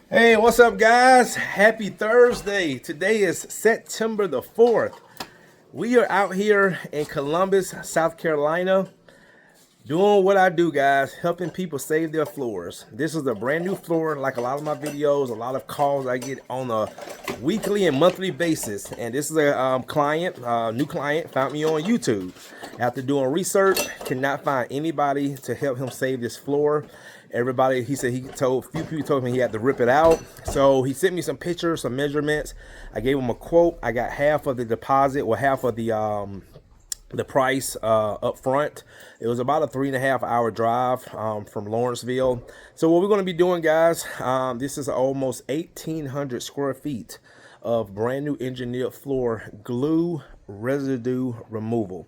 Hey, what's up, guys? Happy Thursday. Today is September the 4th. We are out here in Columbus, South Carolina, doing what I do, guys, helping people save their floors. This is a brand new floor, like a lot of my videos, a lot of calls I get on a weekly and monthly basis. And this is a new client, found me on YouTube. After doing research, could not find anybody to help him save this floor. Everybody, he said few people told me he had to rip it out. So he sent me some pictures, some measurements. I gave him a quote. I got half of the deposit, or half of the price up front. It was about a 3.5 hour drive from Lawrenceville. So what we're going to be doing, guys, this is almost 1,800 square feet of brand new engineered floor glue residue removal.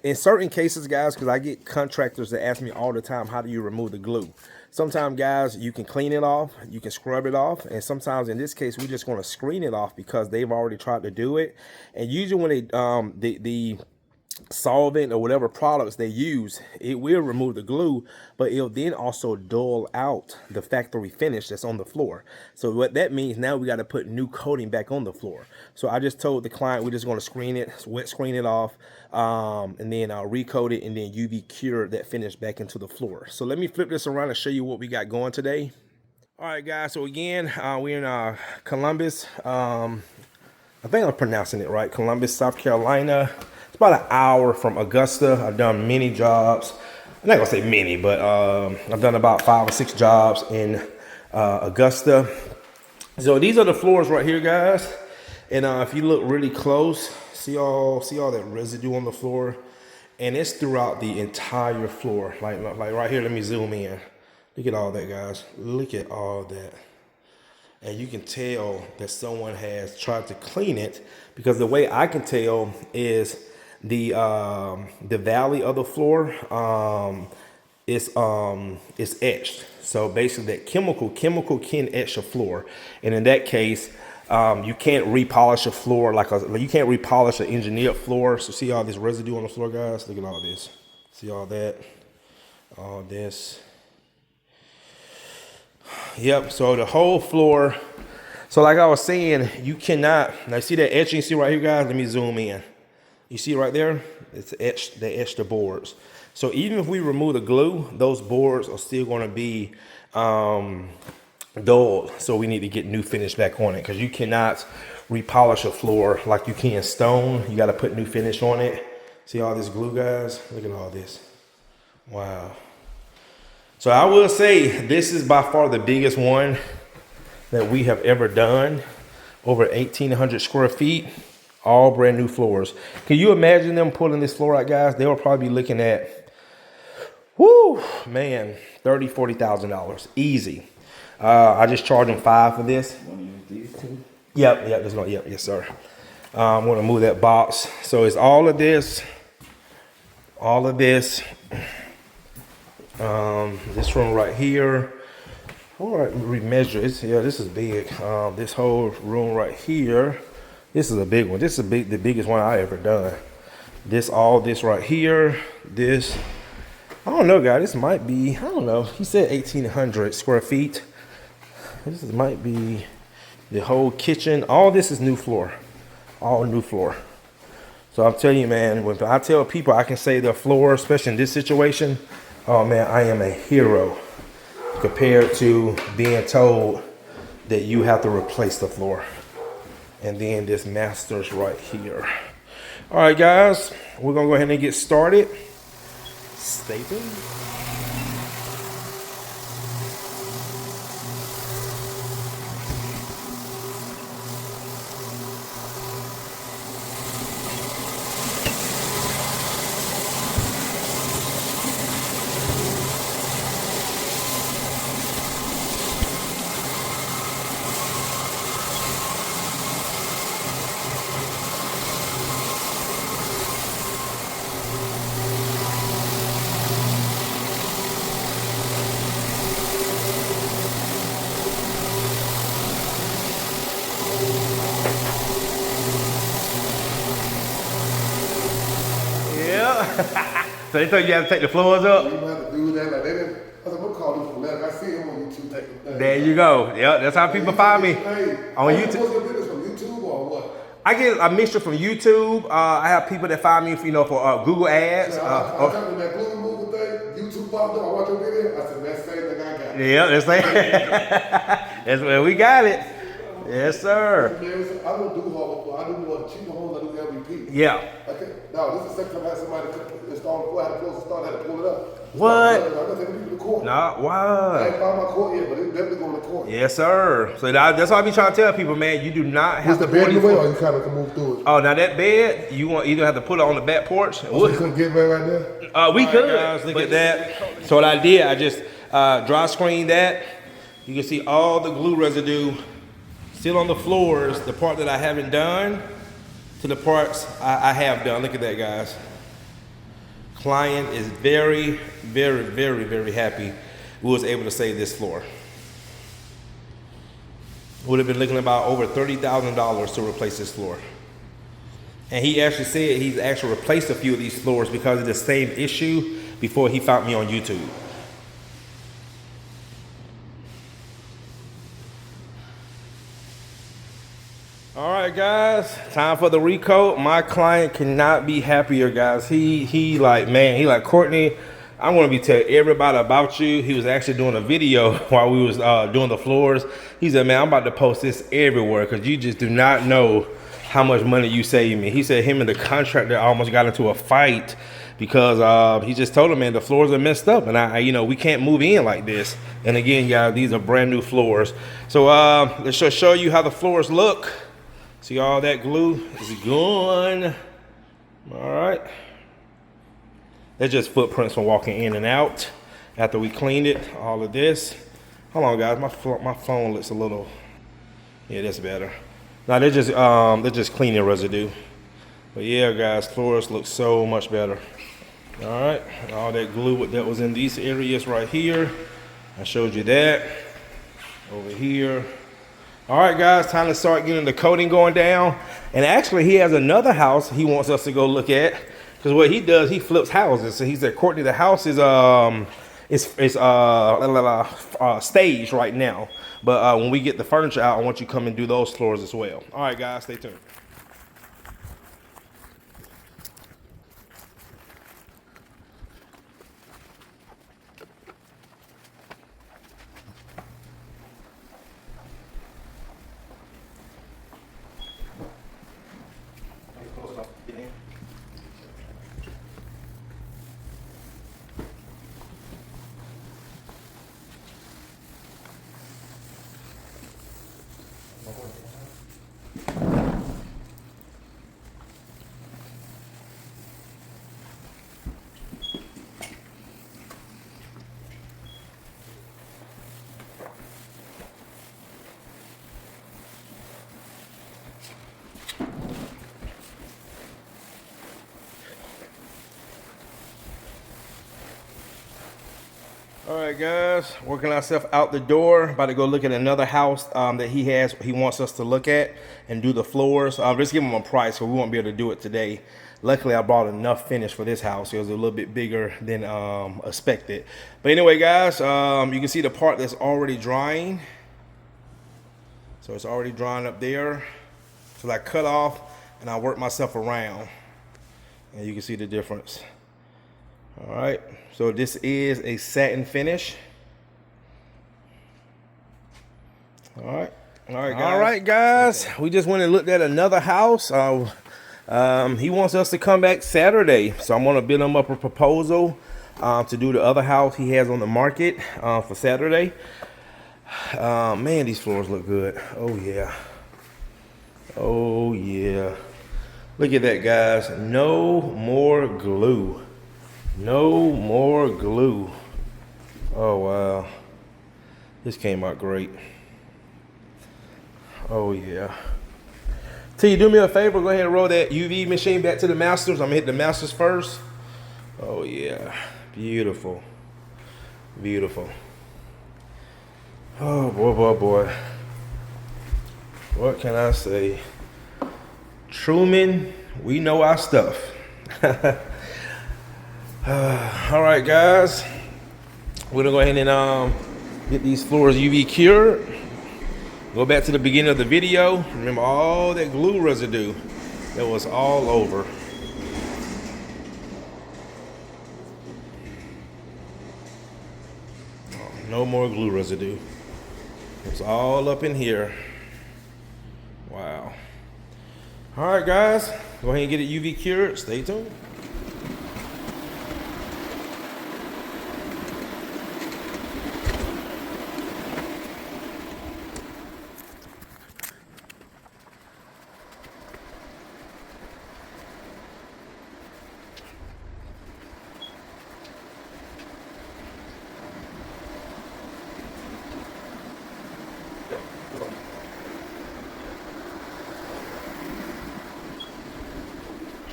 In certain cases, guys, because I get contractors that ask me all the time, how do you remove the glue? Sometimes, guys, you can clean it off, you can scrub it off, and sometimes in this case, we just want to screen it off because they've already tried to do it. And usually when the solvent or whatever products they use, it will remove the glue, but it'll then also dull out the factory finish that's on the floor. So what that means, now we got to put new coating back on the floor. So I just told the client we're just going to screen it, wet screen it off, and then I'll recoat it and then UV cure that finish back into the floor. So let me flip this around and show you what we got going today. All right, guys, so again, we're in Columbus. I think I'm pronouncing it right, Columbus, South Carolina. It's about an hour from Augusta. I've done many jobs. I'm not gonna say many, but I've done about 5 or 6 jobs in Augusta. So these are the floors right here, guys. And if you look really close, see all that residue on the floor, and it's throughout the entire floor. Like right here. Let me zoom in. Look at all that, guys. Look at all that. And you can tell that someone has tried to clean it, because the way I can tell is the valley of the floor is etched. So basically that chemical can etch a floor, and in that case you can't repolish a floor you can't repolish an engineered floor. So see all this residue on the floor, guys? Look at all this. See all that, all this. Yep. So the whole floor. So like I was saying, you cannot, now see that etching, see right here, guys? Let me zoom in. You see right there? It's etched, they etched the boards. So even if we remove the glue, those boards are still gonna be dulled. So we need to get new finish back on it, because you cannot repolish a floor like you can stone. You gotta put new finish on it. See all this glue, guys? Look at all this. Wow. So I will say this is by far the biggest one that we have ever done. Over 1,800 square feet, all brand new floors. Can you imagine them pulling this floor out, guys? They will probably be looking at, whoo, man, $30,000, $40,000 easy. I just charged them $5 for this. Yep, yes sir. I'm gonna move that box. So it's all of this, this room right here. All right, remeasure it. Yeah, this is big. This whole room right here, this is a big one. This is the biggest one I ever done. All this right here, this, I don't know, guys. This might be, I don't know. He said 1,800 square feet. This might be the whole kitchen. All this is new floor, all new floor. So I'm telling you, man, when I tell people I can save their floor, especially in this situation, oh man, I am a hero compared to being told that you have to replace the floor. And then this master's right here. All right, guys, we're gonna go ahead and get started. Stay tuned. So they told you had to take the floors up? You have to do that. Like they didn't. I said, what call this for? I see him on YouTube take There you go. Yep, that's how people find me on YouTube. What's your business from YouTube or what? I get a mixture from YouTube. I have people that find me, for Google Ads. I got that glue removal thing. YouTube popped up. I watched your video. I said, that's the same thing I got. Yeah, that's where we got it. Yes, sir. I don't do hardwood. I do more cheaper homes. I do LVP. Yeah. Okay. No, this is the second time I had somebody install the floor. I had to close the start. I had to pull it up. What? I'm not taking people to court. Nah, wow. I ain't found my court yet, but it's definitely going to court. Yes, sir. So that's why I be trying to tell people, man, you do not have to. Was the bed in the way, or you kind of can move through it? Oh, now that bed, you want either have to put it on the back porch. So you couldn't get bed right there? We could. Guys, look at that. So what I did, I just dry screened that. You can see all the glue residue still on the floors, the part that I haven't done to the parts I have done. Look at that, guys. Client is very, very, very, very happy we was able to save this floor. Would have been looking about over $30,000 to replace this floor. And he actually said he's actually replaced a few of these floors because of the same issue before he found me on YouTube. All right, guys, time for the recoat. My client cannot be happier, guys. He like, Courtney, I want to be telling everybody about you. He was actually doing a video while we was doing the floors. He said, man, I'm about to post this everywhere because you just do not know how much money you saved me. He said him and the contractor almost got into a fight because he just told him, man, the floors are messed up and we can't move in like this. And again, guys, these are brand new floors. So let's just show you how the floors look. See all that glue is gone. All right. They're just footprints from walking in and out after we cleaned it. All of this. Hold on, guys. My phone looks a little. Yeah, that's better. Now they're just cleaning residue. But yeah, guys, floors look so much better. All right. All that glue that was in these areas right here. I showed you that. Over here. All right, guys, time to start getting the coating going down. And actually, he has another house he wants us to go look at. Because what he does, he flips houses. So he said, Courtney, the house is staged right now. But when we get the furniture out, I want you to come and do those floors as well. All right, guys, stay tuned. All right, guys, working ourselves out the door. About to go look at another house that he wants us to look at and do the floors. Just give him a price, so we won't be able to do it today. Luckily, I brought enough finish for this house. It was a little bit bigger than expected. But anyway, guys, you can see the part that's already drying. So it's already drying up there. So I cut off and I work myself around. And you can see the difference. All right, so this is a satin finish. All right, guys. We just went and looked at another house. He wants us to come back Saturday, so I'm gonna build him up a proposal to do the other house he has on the market for Saturday. Man, these floors look good. Oh yeah. Oh yeah. Look at that, guys. No more glue. No more glue. Oh wow, this came out great. Oh yeah. T, do me a favor, go ahead and roll that UV machine back to the masters. I'm gonna hit the masters first. Oh yeah, beautiful, beautiful. Oh boy, boy, boy. What can I say? Truman, we know our stuff. All right, guys, we're gonna go ahead and Get these floors UV cured. Go back to the beginning of the video. Remember all that glue residue that was all over. Oh, no more glue residue. It's all up in here. Wow. All right, guys. Go ahead and get it UV cured. Stay tuned.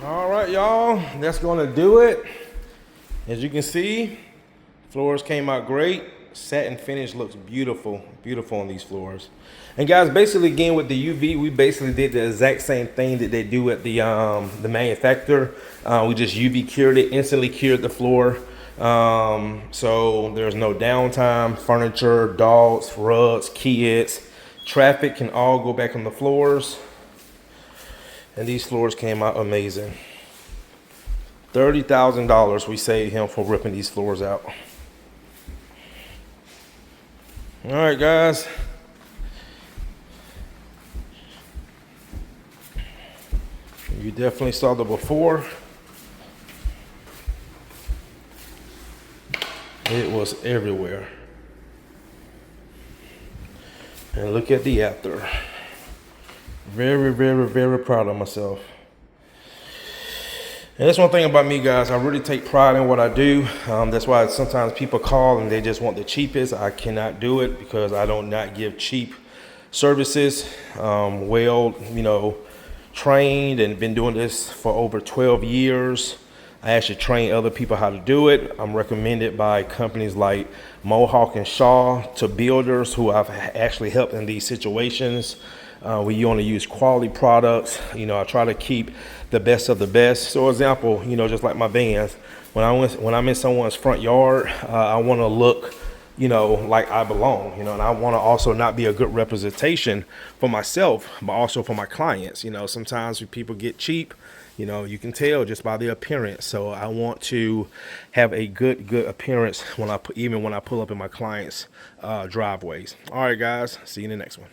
All right, y'all, that's gonna do it. As you can see, floors came out great. Satin finish looks beautiful, beautiful on these floors. And guys, basically again with the UV, we basically did the exact same thing that they do at the manufacturer. We just UV cured it, instantly cured the floor. So there's no downtime. Furniture, dogs, rugs, kids, traffic can all go back on the floors. And these floors came out amazing. $30,000 we saved him for ripping these floors out. All right, guys. You definitely saw the before. It was everywhere. And look at the after. Very, very, very proud of myself. And that's one thing about me, guys. I really take pride in what I do. That's why sometimes people call and they just want the cheapest. I cannot do it because I don't not give cheap services. Well, trained and been doing this for over 12 years. I actually train other people how to do it. I'm recommended by companies like Mohawk and Shaw to builders who I've actually helped in these situations. We only use quality products. I try to keep the best of the best. So example, just like my vans, when I'm in someone's front yard, I want to look, like I belong, and I want to also not be a good representation for myself, but also for my clients. Sometimes when people get cheap, you can tell just by the appearance. So I want to have a good appearance even when I pull up in my clients' driveways. All right, guys, see you in the next one.